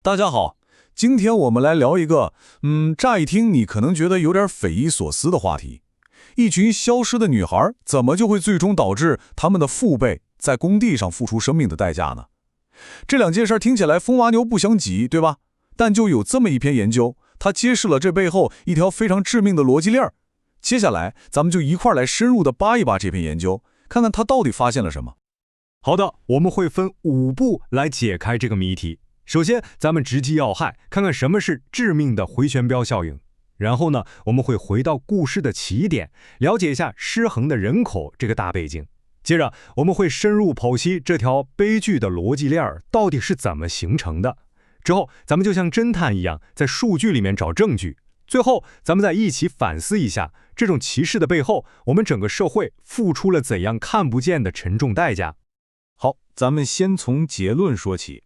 大家好，今天我們來聊一個，乍一聽你可能覺得有點匪夷所思的話題：一群消失的女孩，怎麼就會最終導致他們的父輩在工地上付出生命的代價呢？這兩件事聽起來風馬牛不相及，對吧？但就有這麼一篇研究，它揭示了這背後一條非常致命的邏輯鏈。接下來，咱們就一塊來深入的扒一扒這篇研究，看看它到底發現了什麼。好的，我們會分5步來解開這個謎題。首先，咱們直擊要害，看看什麼是致命的回旋镖效應。然後呢，我們會回到故事的起點，了解一下失衡的人口这個大背景。接着，我們會深入剖析這條悲劇的邏輯鏈到底是怎麼形成的。之後，咱們就像偵探一樣，在數據裡面找證據。最後，咱們再一起反思一下，這種歧視的背後，我們整個社會付出了怎樣看不見的沉重代價。好，咱們先從結論說起。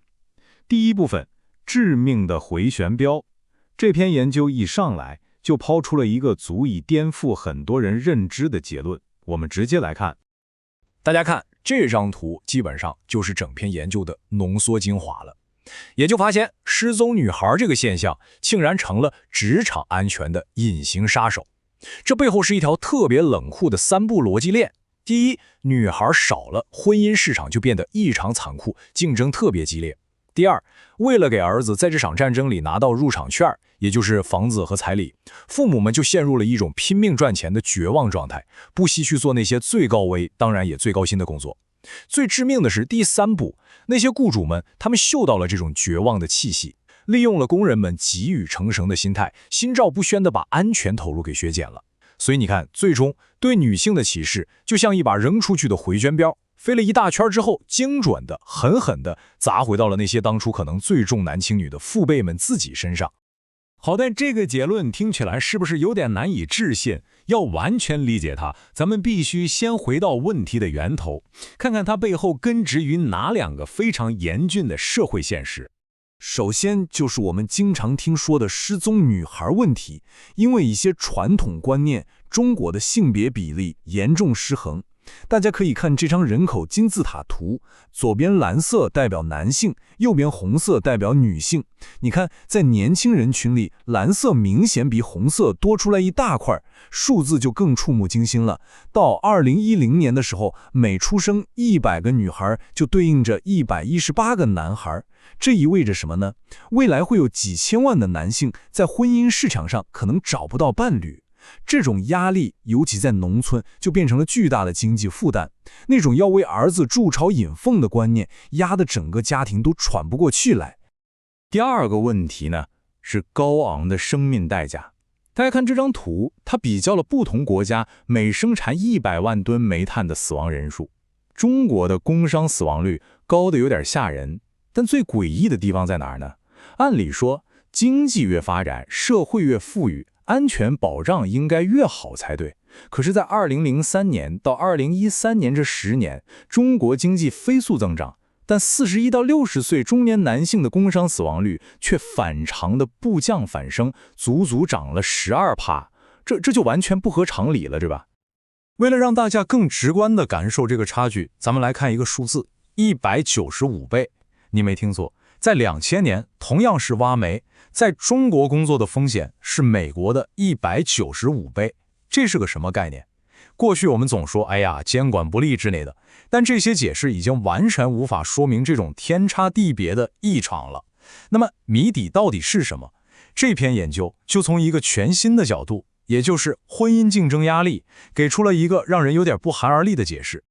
第一部分，致命的回旋镖。這篇研究一上來就拋出了一個足以顛覆很多人認知的結論。我們直接來看。大家看這張圖，基本上就是整篇研究的濃縮精華了。也就發現，失蹤女孩這個現象竟然成了職場安全的隱形殺手。這背後是一條特別冷酷的3步邏輯鏈。第一，女孩少了，婚姻市場就變得異常殘酷，競爭特別激烈。第二，為了給兒子在這場戰爭裡拿到入場券，也就是房子和彩禮，父母們就陷入了一種拼命賺錢的絕望狀態，不惜去做那些最高危，當然也最高薪的工作。最致命的是第3步，那些雇主们，他們嗅到了這種絕望的氣息，利用了工人們急於成生的心態，心照不宣地把安全投入給削減了。所以你看，最終對女性的歧视，就像一把扔出去的回旋镖，飛了一大圈之後，精準的、狠狠的砸回到了那些當初可能最重男輕女的父輩們自己身上。好，但這個結論聽起來是不是有點難以置信？要完全理解它，咱們必須先回到問題的源頭，看看它背後根植於哪2個非常嚴峻的社會現實。首先就是我們經常聽說的失蹤女孩問題，因為一些傳統觀念，中國的性別比例嚴重失衡。大家可以看這張人口金字塔圖，左邊藍色代表男性，右邊紅色代表女性。你看，在年輕人群裡，藍色明顯比紅色多出來一大塊，數字就更觸目驚心了。到2010年的時候，每出生100個女孩就對應着118個男孩。這意味着什麼呢？未來會有幾千萬的男性在婚姻市場上可能找不到伴侶。這種壓力，尤其在農村，就變成了巨大的經濟負擔。那種要為兒子築巢引鳳的觀念，壓得整個家庭都喘不過氣來。第2個問題呢，是高昂的生命代價。大家看這張圖，它比較了不同國家每生產100萬噸煤炭的死亡人數。中國的工傷死亡率高得有點嚇人，但最詭異的地方在哪兒呢？按理說，經濟越發展，社會越富裕，安全保障應該越好才對。可是，在2003年到2013年這10年，中國經濟飛速增長，但41到60歲中年男性的工傷死亡率卻反常的不降反升，足足漲了12%。這就完全不合常理了，是吧？為了讓大家更直觀地感受這個差距，咱們來看一個數字：195倍。你沒聽錯，在2000年，同樣是挖煤，在中國工作的風險是美國的195倍。這是個什麼概念？過去我們總說，哎呀，監管不力之類的，但這些解釋已經完全無法說明這種天差地別的異常了。那麼謎底到底是什麼？這篇研究就從一個全新的角度，也就是婚姻競爭壓力，給出了一個讓人有點不寒而栗的解釋。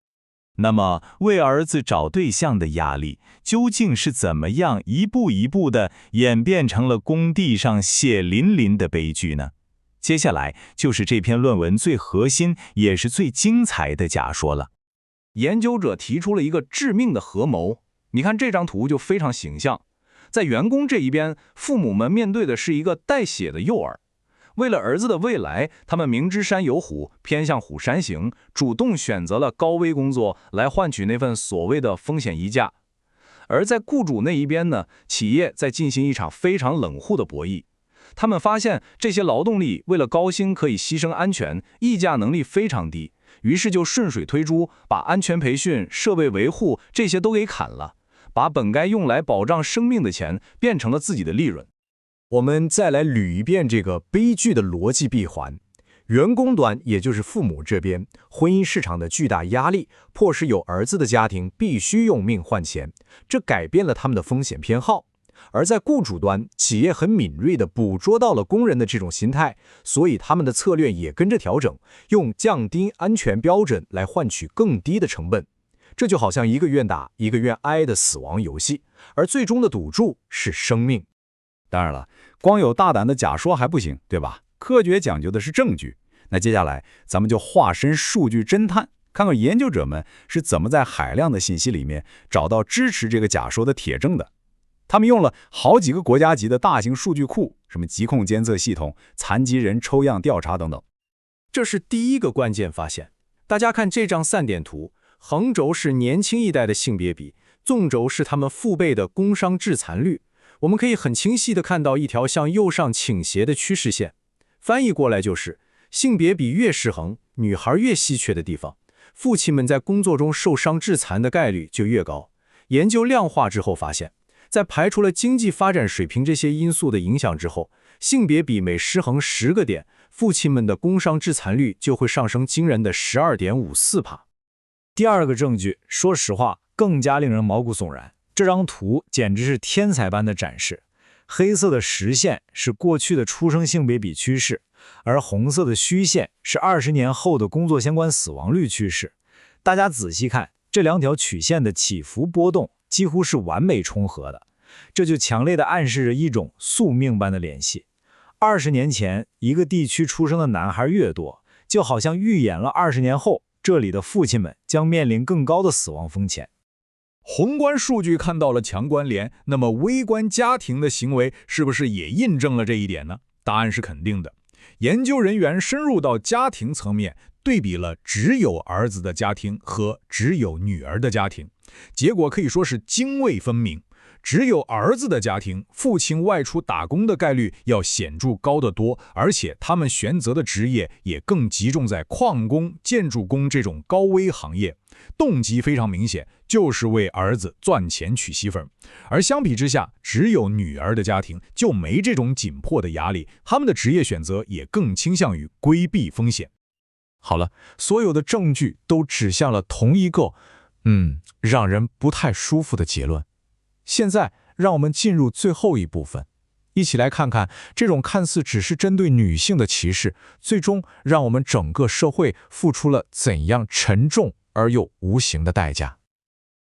那麼，為兒子找對象的壓力究竟是怎麼樣一步一步地演變成了工地上血淋淋的悲劇呢？接下來就是這篇論文最核心也是最精彩的假說了。研究者提出了一個致命的合謀。你看這張圖就非常形象，在員工這一邊，父母們面對的是一個帶血的幼兒。為了兒子的未來，他們明知山有虎，偏向虎山行，主動選擇了高危工作來換取那份所謂的風險溢價。而在雇主那一邊呢，企業在進行一場非常冷酷的博弈。他們發現這些勞動力為了高薪可以犧牲安全，議價能力非常低，於是就順水推舟，把安全培訓、設備維護這些都給砍了，把本該用來保障生命的錢變成了自己的利潤。我們再來捋一遍這個悲劇的邏輯閉環。員工端，也就是父母這邊，婚姻市場的巨大壓力，迫使有兒子的家庭必須用命換錢，這改變了他們的風險偏好。而在雇主端，企業很敏銳地捕捉到了工人的這種心態，所以他們的策略也跟着調整，用降低安全標準來換取更低的成本。這就好像一個願打一個願挨的死亡遊戲，而最終的賭注是生命。當然了，光有大膽的假說還不行，對吧？科學講究的是證據。那接下來咱們就化身數據偵探，看看研究者們是怎麼在海量的信息裡面找到支持這個假說的鐵證的。他們用了好幾個國家級的大型數據庫，什麼疾控監測系統、殘疾人抽樣調查等等。這是第一個關鍵發現。大家看這張散點圖，橫軸是年輕一代的性別比，縱軸是他們父輩的工傷致殘率。我們可以很清晰地看到一條向右上傾斜的趨勢線。翻譯過來就是性別比越失衡，女孩越稀缺的地方，父親們在工作中受傷致殘的概率就越高。研究量化之後發現，在排除了經濟發展水平這些因素的影響之後，性別比每失衡10個點，父親們的工傷致殘率就會上升驚人的12.54%。第二個證據，說實話更加令人毛骨悚然。這張圖簡直是天才般的展示。黑色的實線是過去的出生性別比趨勢，而紅色的虛線是20年後的工作相關死亡率趨勢。大家仔細看，這兩條曲線的起伏波動幾乎是完美重合的，這就強烈地暗示着一種宿命般的聯繫。20年前，一個地區出生的男孩越多，就好像預演了20年後，這裡的父親們將面臨更高的死亡風險。宏觀數據看到了強關聯，那麼微觀家庭的行為是不是也印證了這一點呢？答案是肯定的。研究人員深入到家庭層面，對比了只有兒子的家庭和只有女兒的家庭，結果可以說是涇渭分明。只有兒子的家庭，父親外出打工的概率要顯著高得多，而且他們選擇的職業也更集中在礦工、建築工這種高危行業，動機非常明顯，就是為兒子賺錢娶媳婦兒。而相比之下，只有女兒的家庭就沒這種緊迫的壓力，他們的職業選擇也更傾向於規避風險。好了，所有的證據都指向了同一個，讓人不太舒服的結論。现在，讓我們進入最後一部分，一起來看看這種看似只是針對女性的歧視，最終讓我們整個社會付出了怎樣沉重而又無形的代價。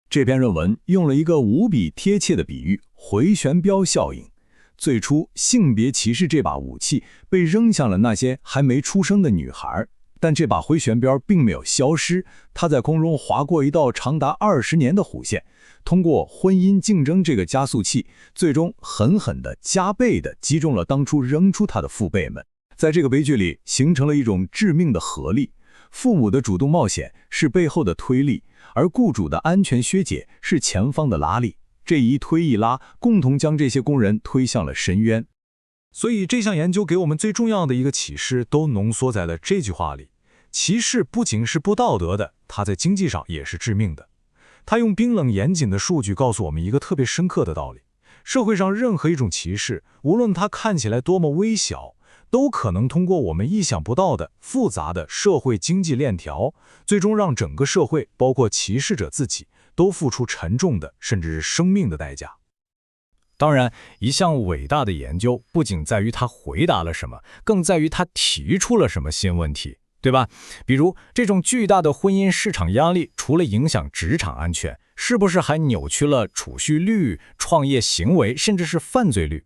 這篇論文用了一個無比貼切的比喻——迴旋鏢效應。最初，性別歧視這把武器被扔向了那些還沒出生的女孩，但這把迴旋鏢並沒有消失，它在空中劃過一道長達20年的弧線，通過婚姻競爭這個加速器，最終狠狠地加倍地擊中了當初扔出它的父輩們。在這個悲劇裡，形成了一種致命的合力。父母的主動冒險是背後的推力，而雇主的安全削減是前方的拉力。這一推一拉，共同將這些工人推向了深淵。所以這項研究給我們最重要的一個啟示，都濃縮在了這句話裡：歧視不僅是不道德的，它在經濟上也是致命的。他用冰冷嚴謹的數據告訴我們一個特別深刻的道理：社會上任何一種歧視，無論它看起来多麼微小，都可能通過我們意想不到的複雜的社會經濟鏈條，最終讓整個社會，包括歧視者自己，都付出沉重的甚至是生命的代價。当然，一項偉大的研究不僅在於它回答了什麼，更在於它提出了什麼新問題，對吧？比如這種巨大的婚姻市場壓力，除了影響職場安全，是不是還扭曲了儲蓄率、創業行為，甚至是犯罪率？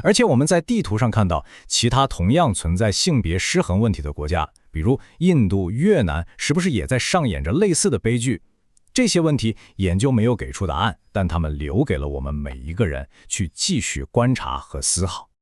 而且我們在地圖上看到，其他同樣存在性別失衡問題的國家，比如印度、越南，是不是也在上演着類似的悲劇？這些問題研究沒有給出答案，但他們留給了我們每一個人去繼續觀察和思考。